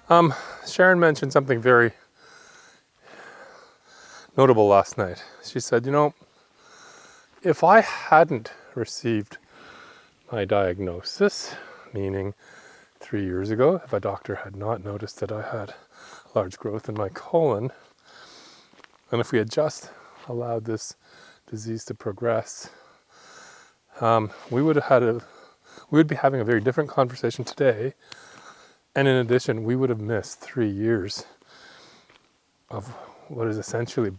Sharon mentioned something very notable last night. She said, if I hadn't received my diagnosis, meaning 3 years ago, if a doctor had not noticed that I had large growth in my colon, and if we had just allowed this disease to progress, we would be having a very different conversation today. And in addition, we would have missed 3 years of what is essentially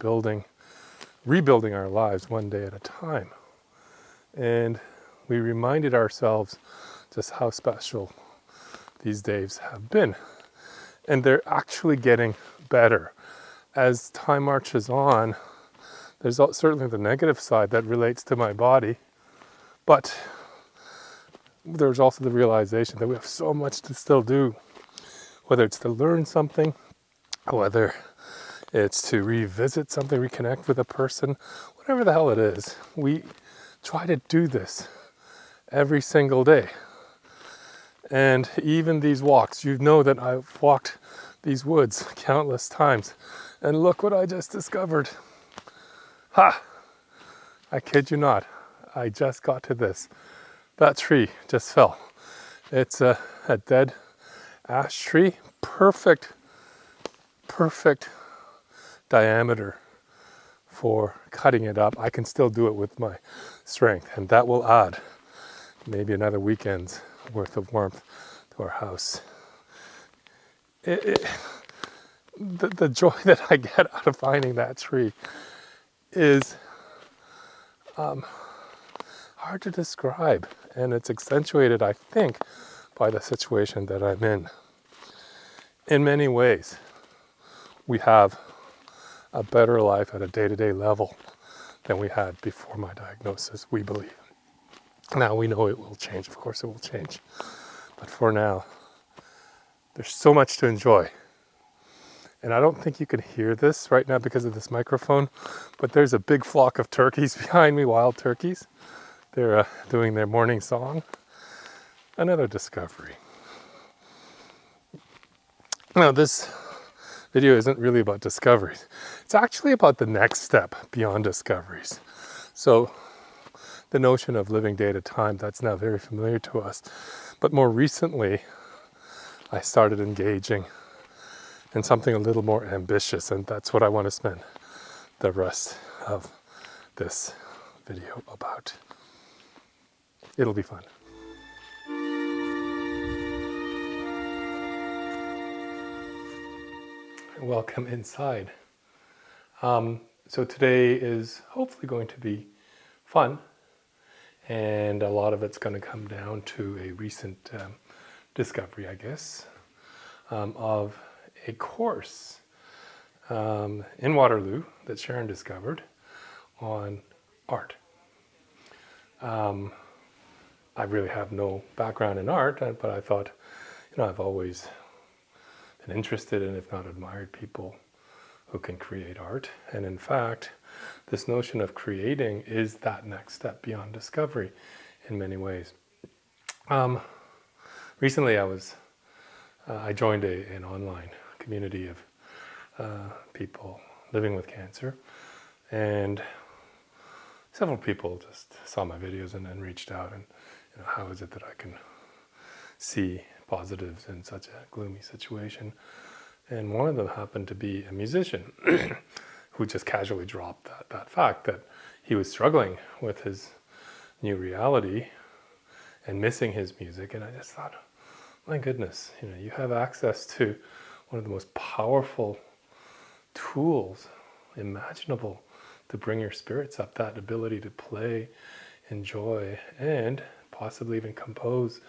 rebuilding our lives one day at a time. And we reminded ourselves just how special these days have been. And they're actually getting better. As time marches on, there's certainly the negative side that relates to my body, but there's also the realization that we have so much to still do, whether it's to learn something, whether it's to revisit something, reconnect with a person, whatever the hell it is. We try to do this every single day. And even these walks, you know that I've walked these woods countless times. And look what I just discovered. Ha! I kid you not. I just got to this. That tree just fell. It's a dead ash tree. Perfect diameter for cutting it up. I can still do it with my strength, and that will add maybe another weekend's worth of warmth to our house. The joy that I get out of finding that tree is hard to describe, and it's accentuated, I think, by the situation that I'm in. In many ways, we have a better life at a day-to-day level than we had before my diagnosis, we believe. Now, we know it will change. Of course it will change. But for now, there's so much to enjoy. And I don't think you can hear this right now because of this microphone, but there's a big flock of turkeys behind me, wild turkeys. They're doing their morning song. Another discovery. Now, this video isn't really about discoveries. It's actually about the next step beyond discoveries. So the notion of living day at a time, that's now very familiar to us. But more recently, I started engaging in something a little more ambitious, and that's what I want to spend the rest of this video about. It'll be fun. Welcome inside. So today is hopefully going to be fun, and a lot of it's going to come down to a recent discovery, I guess, of a course in Waterloo that Sharon discovered on art. I really have no background in art, but I thought, I've always been interested in, if not admired, people who can create art. And in fact, this notion of creating is that next step beyond discovery in many ways. Recently I joined an online community of people living with cancer, and several people just saw my videos and then reached out and, how is it that I can see positives in such a gloomy situation? And one of them happened to be a musician who just casually dropped that fact that he was struggling with his new reality and missing his music. And I just thought, my goodness, you have access to one of the most powerful tools imaginable to bring your spirits up, that ability to play, enjoy, and possibly even compose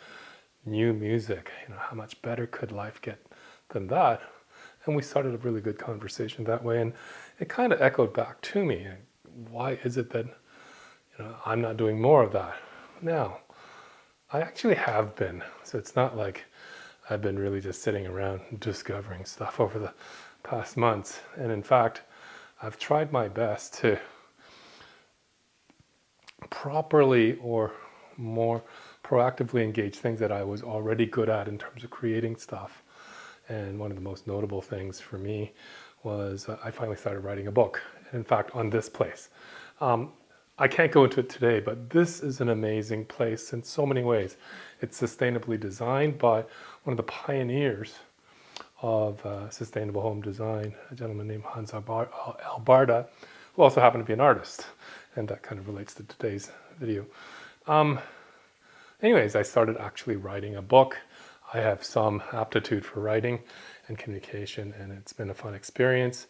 new music. How much better could life get than that? And we started a really good conversation that way, and it kind of echoed back to me. Why is it that I'm not doing more of that? Now, I actually have been. So it's not like I've been really just sitting around discovering stuff over the past months. And in fact, I've tried my best to properly or more proactively engage things that I was already good at in terms of creating stuff, And one of the most notable things for me was I finally started writing a book. In fact, on this place. I can't go into it today, but this is an amazing place in so many ways. It's sustainably designed by one of the pioneers of sustainable home design, a gentleman named Hans Albarda, who also happened to be an artist. And that kind of relates to today's video. Anyways, I started actually writing a book. I have some aptitude for writing and communication, and it's been a fun experience.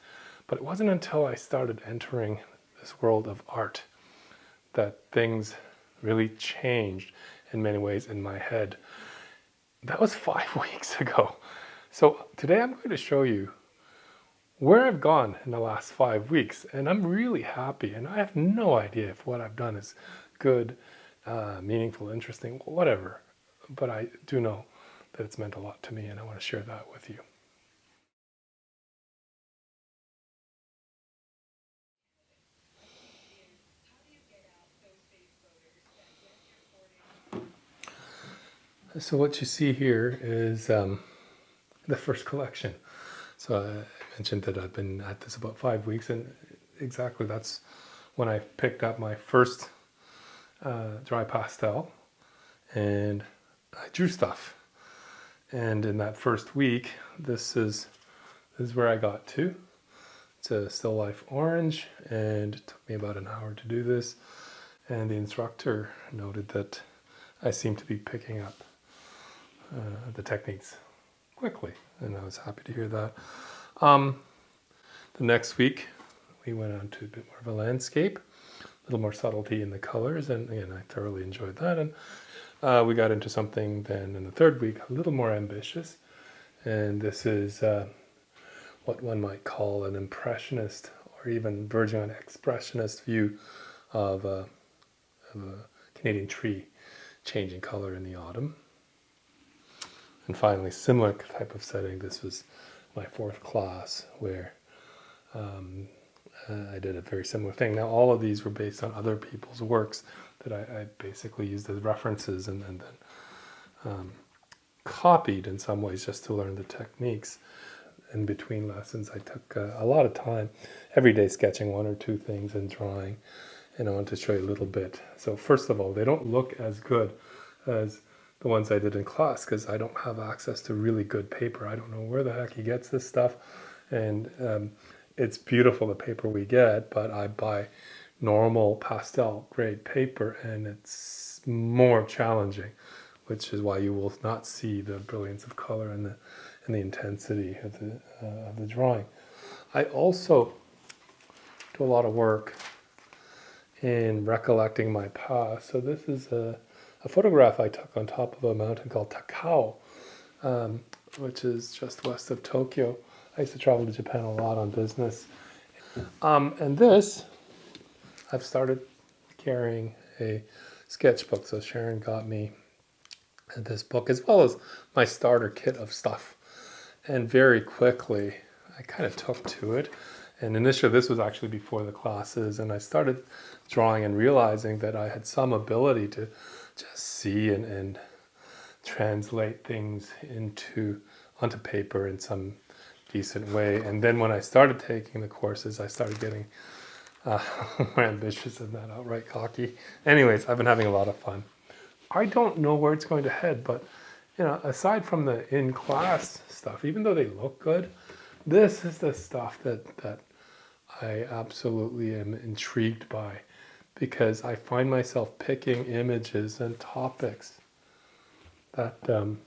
But it wasn't until I started entering this world of art that things really changed in many ways in my head. That was 5 weeks ago. So today I'm going to show you where I've gone in the last 5 weeks, and I'm really happy, and I have no idea if what I've done is good, meaningful, interesting, whatever, but I do know that it's meant a lot to me, and I want to share that with you. So what you see here is the first collection. So I mentioned that I've been at this about 5 weeks, and exactly that's when I picked up my first dry pastel, and I drew stuff. And in that first week, this is where I got to. It's a still life orange, and it took me about an hour to do this. And the instructor noted that I seemed to be picking up the techniques quickly, and I was happy to hear that. The next week, we went on to a bit more of a landscape, a little more subtlety in the colors, and again, I thoroughly enjoyed that. And we got into something then in the third week, a little more ambitious, and this is what one might call an impressionist or even verging on expressionist view of a Canadian tree changing color in the autumn. And finally, similar type of setting, this was my fourth class where I did a very similar thing. Now, all of these were based on other people's works that I basically used as references and then copied in some ways just to learn the techniques. In between lessons, I took a lot of time every day sketching one or two things and drawing, and I want to show you a little bit. So first of all, they don't look as good as the ones I did in class because I don't have access to really good paper. I don't know where the heck he gets this stuff, and it's beautiful, the paper we get, but I buy normal pastel grade paper, and it's more challenging, which is why you will not see the brilliance of color and the intensity of the drawing. I also do a lot of work in recollecting my past. So this is a photograph I took on top of a mountain called Takao, which is just west of Tokyo. I used to travel to Japan a lot on business. And this, I've started carrying a sketchbook. So Sharon got me this book as well as my starter kit of stuff. And very quickly, I kind of took to it. And initially, this was actually before the classes, and I started drawing and realizing that I had some ability to just see and translate things onto paper in some decent way. And then when I started taking the courses, I started getting more ambitious and not outright cocky. Anyways, I've been having a lot of fun. I don't know where it's going to head, but aside from the in-class stuff, even though they look good, this is the stuff that I absolutely am intrigued by, because I find myself picking images and topics that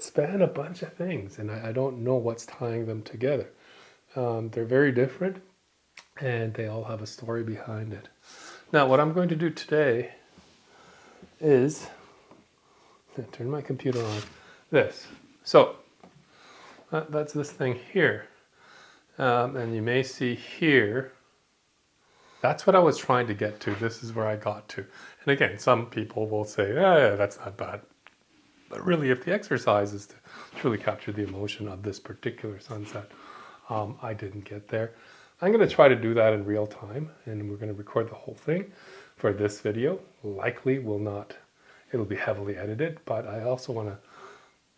span a bunch of things, and I don't know what's tying them together. They're very different, and they all have a story behind it. Now, what I'm going to do today is turn my computer on. This. So that's this thing here, and you may see here. That's what I was trying to get to. This is where I got to. And again, some people will say, yeah, that's not bad. But really, if the exercise is to truly capture the emotion of this particular sunset, I didn't get there. I'm going to try to do that in real time, and we're going to record the whole thing for this video. Likely will not, it'll be heavily edited, but I also want to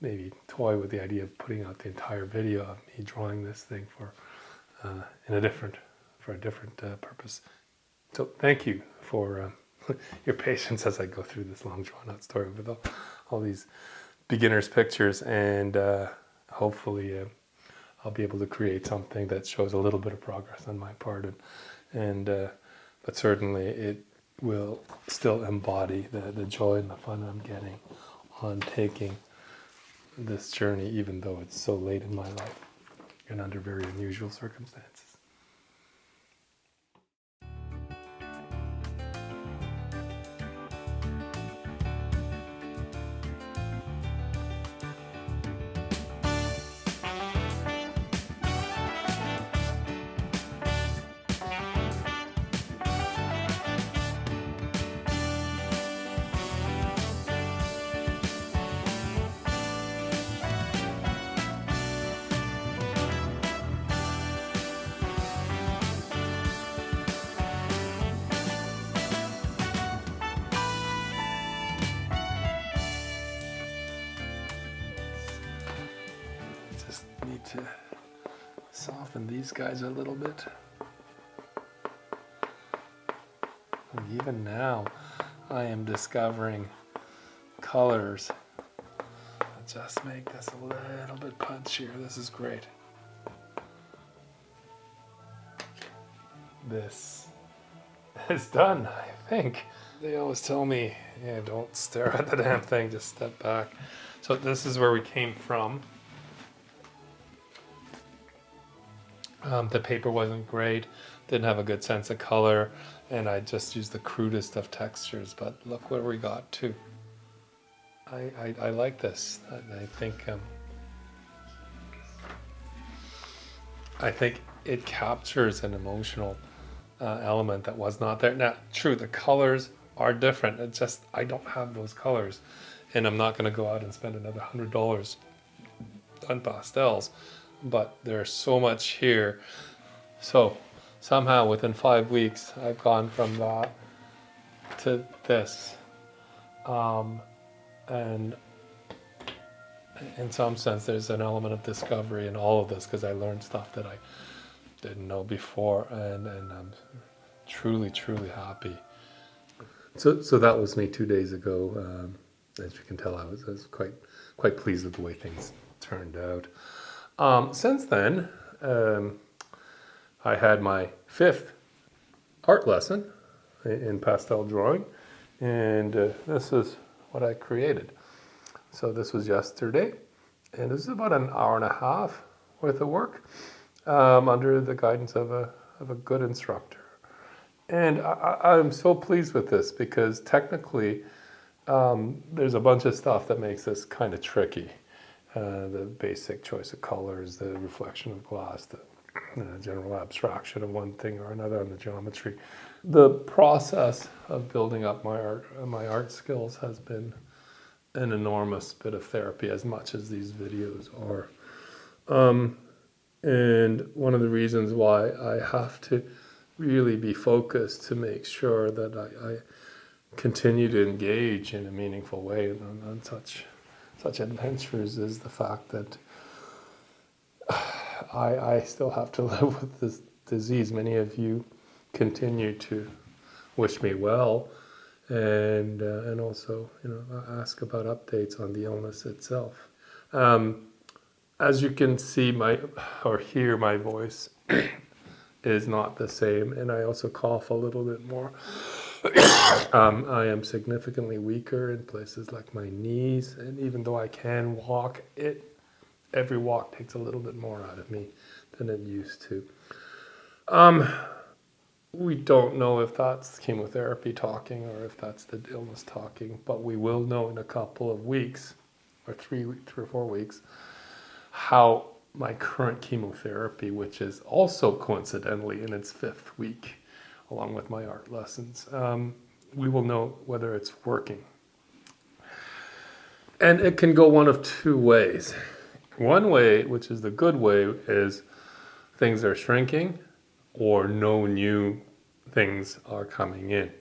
maybe toy with the idea of putting out the entire video of me drawing this thing for a different purpose. So thank you for your patience as I go through this long drawn out story with all these beginner's pictures, and hopefully I'll be able to create something that shows a little bit of progress on my part, but certainly it will still embody the joy and the fun I'm getting on taking this journey, even though it's so late in my life and under very unusual circumstances. Just need to soften these guys a little bit. And even now, I am discovering colors that just make this a little bit punchier. This is great. This is done, I think. They always tell me, yeah, don't stare at the damn thing, just step back. So this is where we came from. The paper wasn't great, didn't have a good sense of color, and I just used the crudest of textures, but look where we got to. I like this. I think it captures an emotional element that was not there. Now, true, the colors are different. It's just, I don't have those colors, and I'm not going to go out and spend another $100 on pastels. But there's so much here. So somehow within 5 weeks, I've gone from that to this. And in some sense, there's an element of discovery in all of this, because I learned stuff that I didn't know before, and I'm truly, truly happy. So that was me 2 days ago. As you can tell, I was quite pleased with the way things turned out. Since then, I had my 5th art lesson in pastel drawing, and this is what I created. So this was yesterday, and this is about an hour and a half worth of work under the guidance of a good instructor. And I'm so pleased with this, because technically there's a bunch of stuff that makes this kind of tricky. The basic choice of colors, the reflection of glass, the general abstraction of one thing or another on the geometry. The process of building up my art skills has been an enormous bit of therapy, as much as these videos are. And one of the reasons why I have to really be focused to make sure that I continue to engage in a meaningful way on such adventures is the fact that I still have to live with this disease. Many of you continue to wish me well, and also ask about updates on the illness itself. As you can see or hear, my voice is not the same, and I also cough a little bit more. I am significantly weaker in places like my knees, and even though I can walk, every walk takes a little bit more out of me than it used to. We don't know if that's chemotherapy talking or if that's the illness talking, but we will know in a couple of weeks, or 3 or 4 weeks, how my current chemotherapy, which is also coincidentally in its 5th week, along with my art lessons, we will know whether it's working. And it can go one of 2 ways. One way, which is the good way, is things are shrinking or no new things are coming in.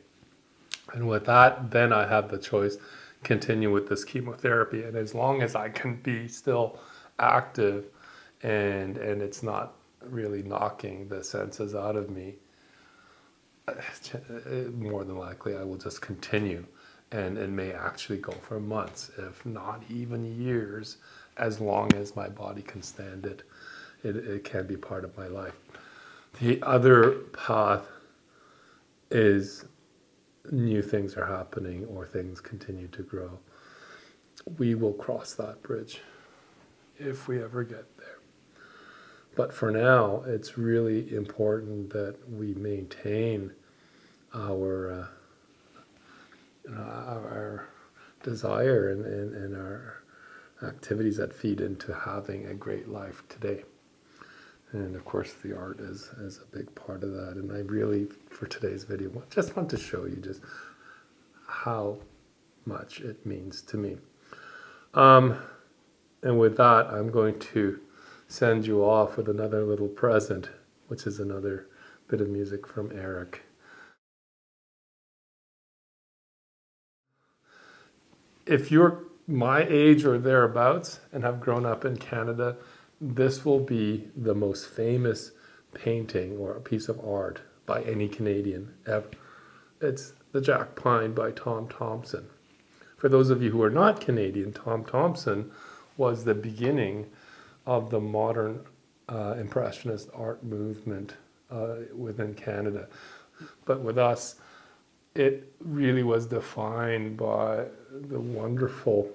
And with that, then I have the choice, continue with this chemotherapy. And as long as I can be still active and it's not really knocking the senses out of me, more than likely I will just continue, and may actually go for months, if not even years, as long as my body can stand it. It can be part of my life. The other path is new things are happening or things continue to grow. We will cross that bridge if we ever get there. But for now, it's really important that we maintain our desire and our activities that feed into having a great life today. And of course, the art is a big part of that. And I really, for today's video, just want to show you just how much it means to me. And with that, I'm going to send you off with another little present, which is another bit of music from Eric. If you're my age or thereabouts and have grown up in Canada, this will be the most famous painting or a piece of art by any Canadian ever. It's The Jack Pine by Tom Thomson. For those of you who are not Canadian, Tom Thomson was the beginning of the modern Impressionist art movement within Canada. But with us, it really was defined by the wonderful,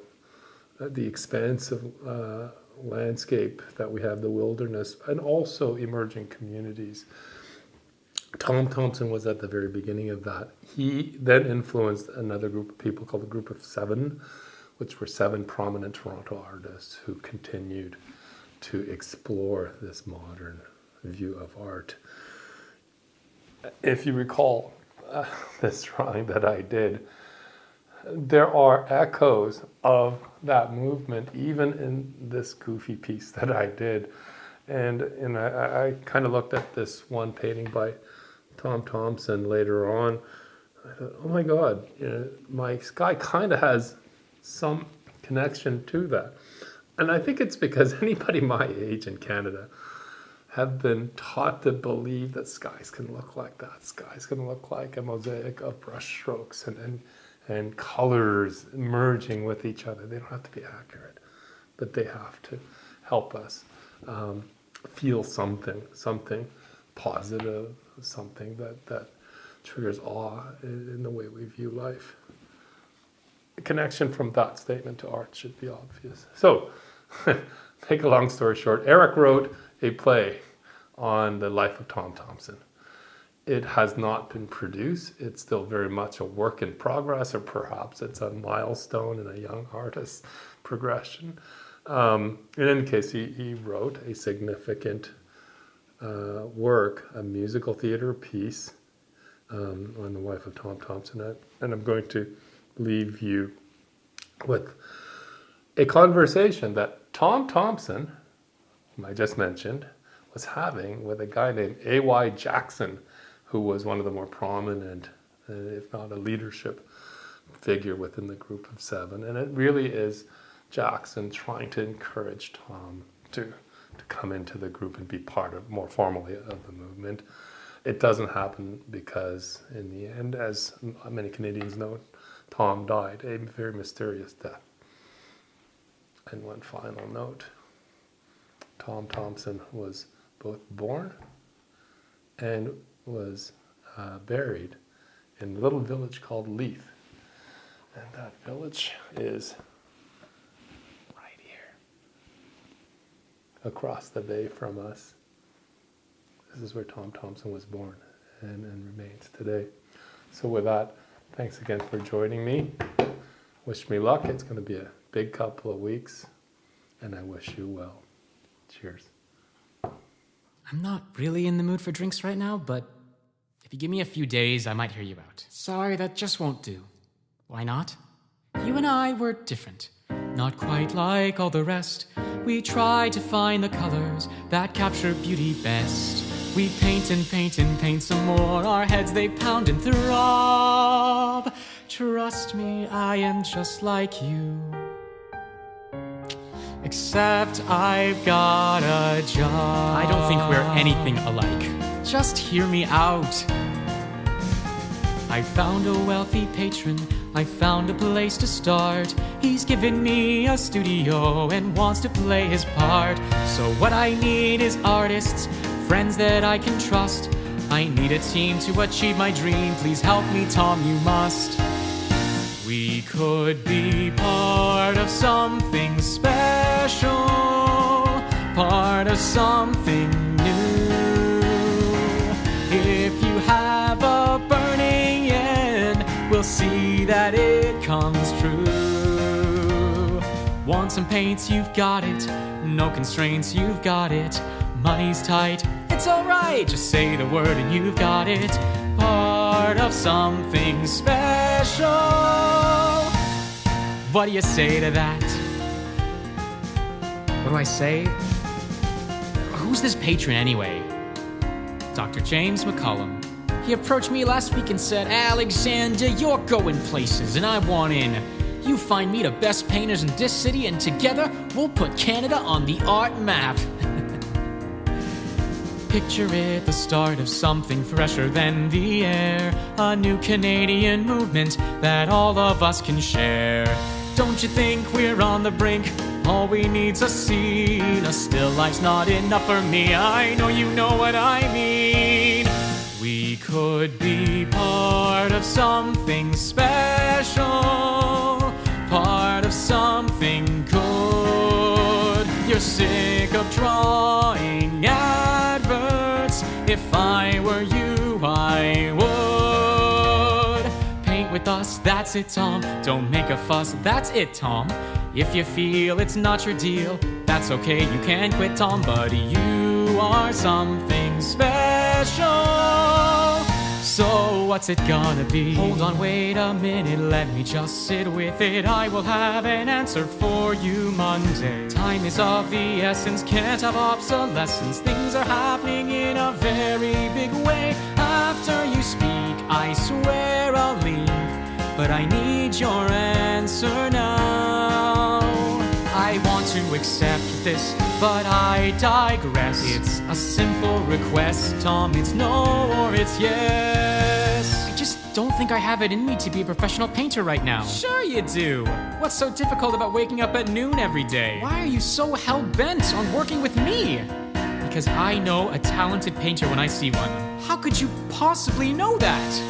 the expansive landscape that we have, the wilderness, and also emerging communities. Tom Thomson was at the very beginning of that. He then influenced another group of people called the Group of Seven, which were 7 prominent Toronto artists who continued to explore this modern view of art. If you recall this drawing that I did, there are echoes of that movement even in this goofy piece that I did. And I kind of looked at this one painting by Tom Thomson later on. I thought, oh my God, my sky kind of has some connection to that. And I think it's because anybody my age in Canada have been taught to believe that skies can look like that. Skies can look like a mosaic of brush strokes and colors merging with each other. They don't have to be accurate, but they have to help us feel something positive, something that triggers awe in the way we view life. The connection from that statement to art should be obvious. So, make a long story short, Eric wrote a play on the life of Tom Thomson. It has not been produced. It's still very much a work in progress, or perhaps it's a milestone in a young artist's progression. In any case, he wrote a significant work, a musical theater piece on the life of Tom Thomson. And I'm going to leave you with a conversation that Tom Thomson, whom I just mentioned, was having with a guy named A.Y. Jackson, who was one of the more prominent, if not a leadership figure within the Group of Seven. And it really is Jackson trying to encourage Tom to come into the group and be part of, more formally, of the movement. It doesn't happen because, in the end, as many Canadians know, Tom died a very mysterious death. And one final note, Tom Thomson was both born and was buried in a little village called Leith. And that village is right here, across the bay from us. This is where Tom Thomson was born and remains today. So with that, thanks again for joining me. Wish me luck. It's going to be a big couple of weeks, and I wish you well. Cheers. I'm not really in the mood for drinks right now, but if you give me a few days, I might hear you out. Sorry, that just won't do. Why not? You and I were different. Not quite like all the rest. We try to find the colors that capture beauty best. We paint and paint and paint some more. Our heads, they pound and throb. Trust me, I am just like you. Except I've got a job. I don't think we're anything alike. Just hear me out. I found a wealthy patron. I found a place to start. He's given me a studio and wants to play his part. So what I need is artists, friends that I can trust. I need a team to achieve my dream. Please help me, Tom, you must. We could be part of something special, part of something new. If you have a burning end, we'll see that it comes true. Want some paints, you've got it. No constraints, you've got it. Money's tight, it's alright. Just say the word and you've got it. Part of something special. What do you say to that? What do I say? Who's this patron anyway? Dr. James McCullum. He approached me last week and said, Alexander, you're going places and I want in. You find me the best painters in this city and together we'll put Canada on the art map. Picture it, the start of something fresher than the air. A new Canadian movement that all of us can share. Don't you think we're on the brink? All we need's a scene. A still life's not enough for me. I know you know what I mean. We could be part of something special, part of something good. You're sick of drawing adverts. If I were you, I would. Paint with us, that's it, Tom. Don't make a fuss, that's it, Tom. If you feel it's not your deal, that's okay, you can quit, Tom. But you are something special. So what's it gonna be? Hold on, wait a minute, let me just sit with it. I will have an answer for you Monday. Time is of the essence, can't have obsolescence. Things are happening in a very big way. After you speak, I swear I'll leave, but I need your answer now. I want to accept this, but I digress. It's a simple request, Tom. It's no or it's yes. I just don't think I have it in me to be a professional painter right now. Sure you do. What's so difficult about waking up at noon every day? Why are you so hell-bent on working with me? Because I know a talented painter when I see one. How could you possibly know that?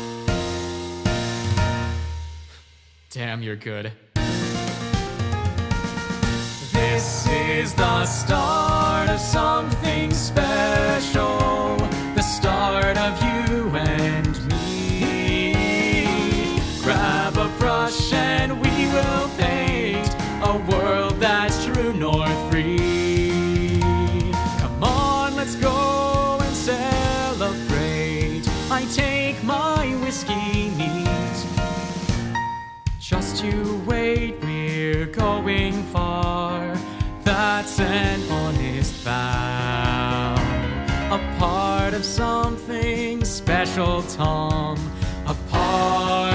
Damn, you're good. This is the start of something special, the start of you and me. Grab a brush and we will paint a world that's true north free. Come on, let's go and celebrate. I take my whiskey neat. Just you wait, we're going far. That's an honest vow. A part of something special, Tom. A part